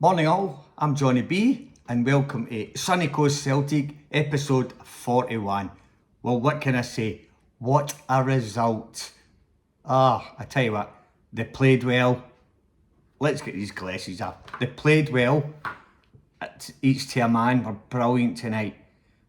Morning all, I'm Johnny B and welcome to Sunny Coast Celtic episode 41. Well, what can I say? What a result. I tell you what, they played well. Let's get these glasses up. They played well. Each to a man were brilliant tonight.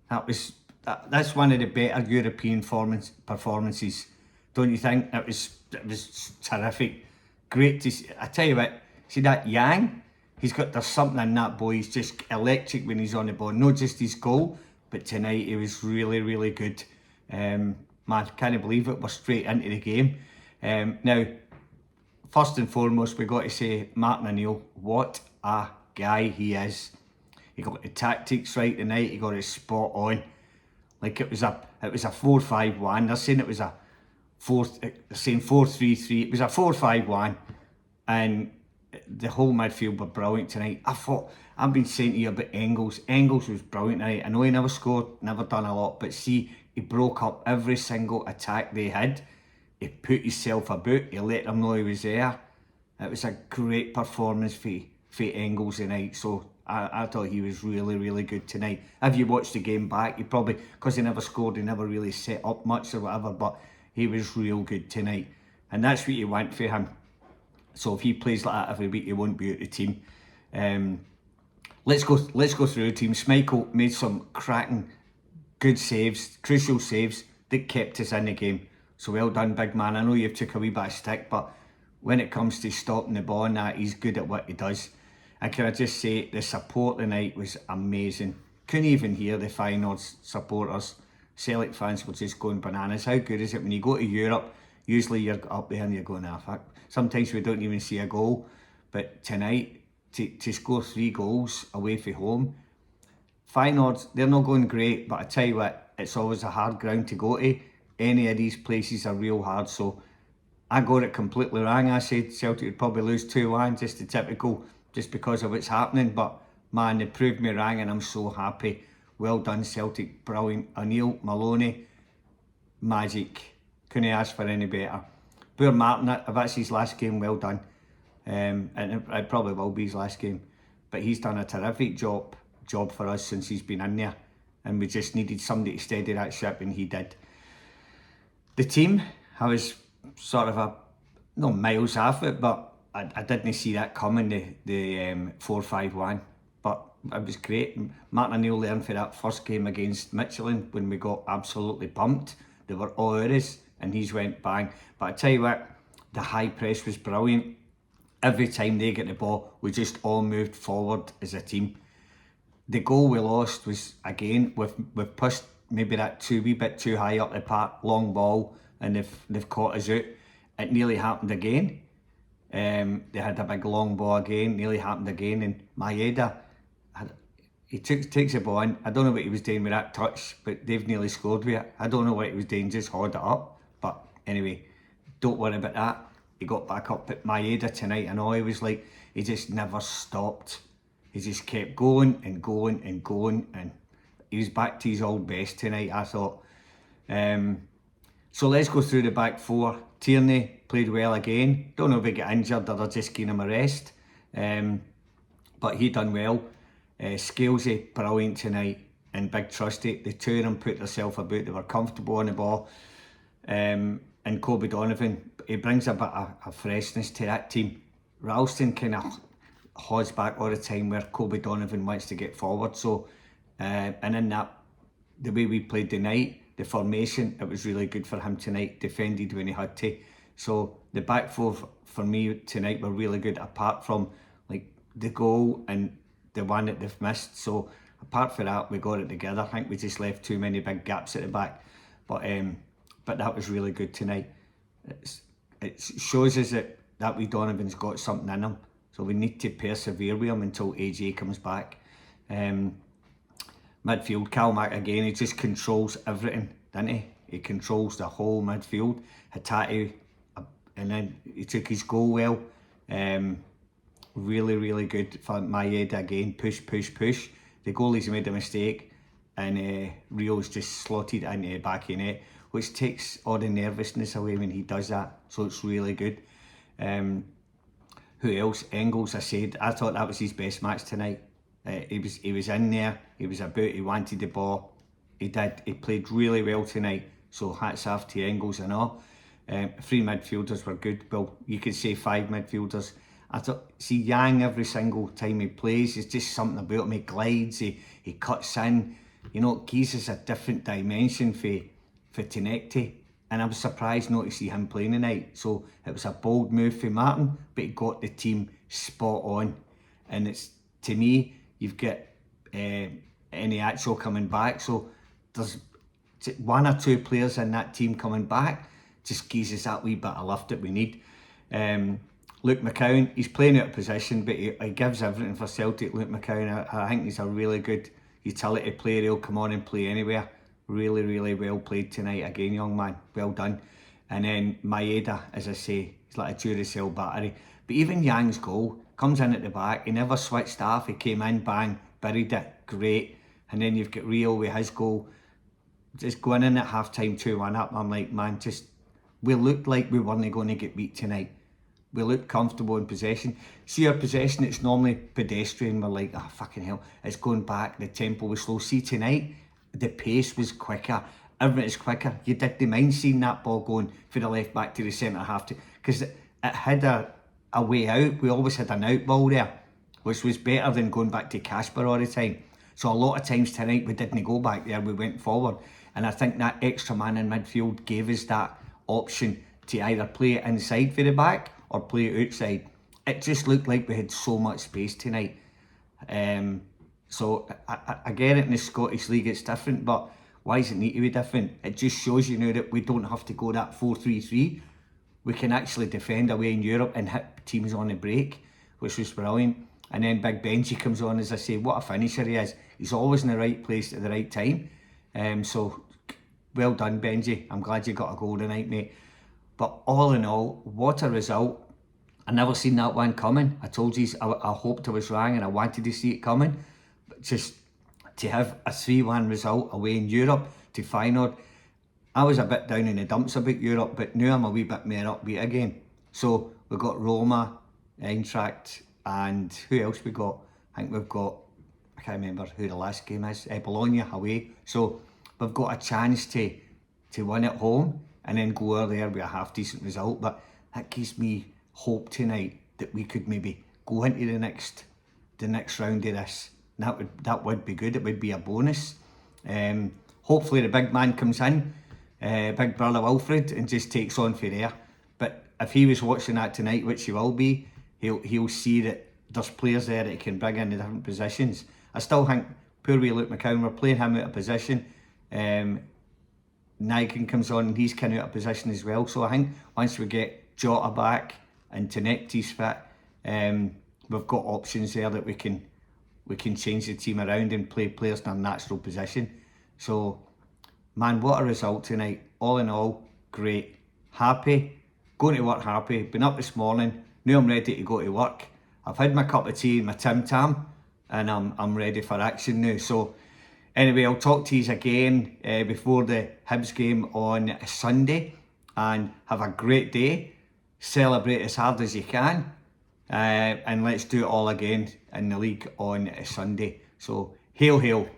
That's one of the better European performances, don't you think? It was terrific. Great to see. I tell you what, see that Yang? There's something in that boy. He's just electric when he's on the ball. Not just his goal, but tonight he was really, really good. Man, can't believe it. We're straight into the game. Now, first and foremost, we got to say Martin O'Neill. What a guy he is. He got the tactics right tonight. He got it spot on. Like it was a 4-5-1. They're saying it was a 4-3-3. It was a 4-5-1, and the whole midfield were brilliant tonight. I've been saying to you about Engels. Engels was brilliant tonight. I know he never scored, never done a lot, but see, he broke up every single attack they had. He put himself about. He let them know he was there. It was a great performance for Engels tonight. So I thought he was really, really good tonight. If you watched the game back, you probably, because he never scored, he never really set up much or whatever, but he was real good tonight. And that's what you want for him. So if he plays like that every week, he won't be out of the team. Let's go through the team. Schmeichel made some cracking, good saves, crucial saves that kept us in the game. So well done, big man. I know you've took a wee bit of stick, but when it comes to stopping the ball and that, he's good at what he does. And can I just say, the support tonight was amazing. Couldn't even hear the Feyenoord supporters. Celtic fans were just going bananas. How good is it when you go to Europe? Usually you're up there and you're going, fuck. Sometimes we don't even see a goal. But tonight, to score 3 goals away from home, Feyenoord, they're not going great, but I tell you what, it's always a hard ground to go to. Any of these places are real hard, so I got it completely wrong. I said Celtic would probably lose 2-1, just the typical, just because of what's happening, but man, they proved me wrong and I'm so happy. Well done, Celtic, brilliant. O'Neill, Maloney, magic. Couldn't ask for any better. Poor Martin, if that's his last game, well done. And it probably will be his last game. But he's done a terrific job for us since he's been in there. And we just needed somebody to steady that ship, and he did. The team, I was sort of not miles off it, but I didn't see that coming, the 4-5-1. But it was great. Martin O'Neill learned for that first game against Michelin when we got absolutely pumped. They were all ours, and he's went bang. But I tell you what, the high press was brilliant. Every time they get the ball, we just all moved forward as a team. The goal we lost was, again, we've pushed maybe that wee bit too high up the park, long ball, and they've caught us out. It nearly happened again. They had a big long ball again, nearly happened again, and Maeda, he takes the ball in. I don't know what he was doing with that touch, but they've nearly scored with it. I don't know what he was doing, just hauled it up. But anyway, don't worry about that. He got back up at Maeda tonight, and all he was like, he just never stopped. He just kept going and going and going, and he was back to his old best tonight, I thought. So let's go through the back four. Tierney played well again. Don't know if he got injured or they're just giving him a rest. But he done well. Scalesy, brilliant tonight, and big trusty. The two of them put themselves about. They were comfortable on the ball. And Kobe Donovan, he brings a bit of freshness to that team. Ralston kind of holds back all the time where Kobe Donovan wants to get forward. So, and in that, the way we played tonight, the formation, it was really good for him tonight. Defended when he had to. So the back four for me tonight were really good, apart from like the goal and the one that they've missed. So apart from that, we got it together. I think we just left too many big gaps at the back. But that was really good tonight. It shows us that wee Donovan's got something in him. So we need to persevere with him until AJ comes back. Midfield, Calmac again, he just controls everything, doesn't he? He controls the whole midfield. Hatate, and then he took his goal well. Really, really good for Maeda again. Push, push, push. The goalie's made a mistake, and Rio's just slotted into the back of the net, which takes all the nervousness away when he does that. So it's really good. Who else? Engels, I thought that was his best match tonight. He was in there, he was about, he wanted the ball. He played really well tonight. So hats off to Engels and all. Three midfielders were good. Well, you could say five midfielders. I thought, see Yang every single time he plays, there's just something about him. He glides, he cuts in. You know, it gives us a different dimension for Tenecti. And I was surprised not to see him playing tonight. So it was a bold move for Martin, but he got the team spot on. And it's, to me, you've got Eniacho coming back. So there's one or two players in that team coming back. Just gives us that wee bit of lift that we need. Luke McCowan, he's playing out of position, but he gives everything for Celtic. Luke McCowan, I think he's a really good utility player. He'll come on and play anywhere. Really, really well played tonight again, young man. Well done. And then Maeda, as I say, he's like a Duracell battery. But even Yang's goal comes in at the back. He never switched off. He came in, bang, buried it. Great. And then you've got Rio with his goal. Just going in at half-time 2-1 up. I'm like, man, we looked like we weren't going to get beat tonight. We looked comfortable in possession. See our possession, it's normally pedestrian. We're like, oh, fucking hell. It's going back. The tempo was slow. See, tonight, the pace was quicker. Everything is quicker. You didn't mind seeing that ball going for the left back to the centre half, because it had a way out. We always had an out ball there, which was better than going back to Casper all the time. So a lot of times tonight we didn't go back there, we went forward. And I think that extra man in midfield gave us that option to either play it inside for the back or play it outside. It just looked like we had so much space tonight. So I get it, in the Scottish League it's different, but why does it need to be different? It just shows you now that we don't have to go that 4-3-3. We can actually defend away in Europe and hit teams on the break, which was brilliant. And then Big Benji comes on, as I say, what a finisher he is. He's always in the right place at the right time. So well done, Benji. I'm glad you got a goal tonight, mate. But all in all, what a result. I never seen that one coming. I told you I hoped I was wrong and I wanted to see it coming. But just to have a 3-1 result away in Europe to Feyenoord, I was a bit down in the dumps about Europe, but now I'm a wee bit more upbeat again. So we've got Roma, Eintracht, and who else we got? I think we've got, I can't remember who the last game is, Bologna away. So we've got a chance to win at home and then go over there with a half decent result. But that gives me hope tonight that we could maybe go into the next round of this. That would be good. It would be a bonus. Hopefully the big man comes in, Big Brother Wilfred, and just takes on for there. But if he was watching that tonight, which he will be, he'll see that there's players there that he can bring in the different positions. I still think poor wee Luke McCowan, we're playing him out of position. Nigan comes on and he's kind of out of position as well. So I think once we get Jota back and Tenecti's fit, we've got options there that we can change the team around and play players in their natural position. So, man, what a result tonight. All in all, great. Happy. Going to work happy. Been up this morning. Now I'm ready to go to work. I've had my cup of tea and my Tim Tam, and I'm ready for action now. So, anyway, I'll talk to you again before the Hibs game on Sunday. And have a great day. Celebrate as hard as you can. And let's do it all again in the league on Sunday. So, hail, hail.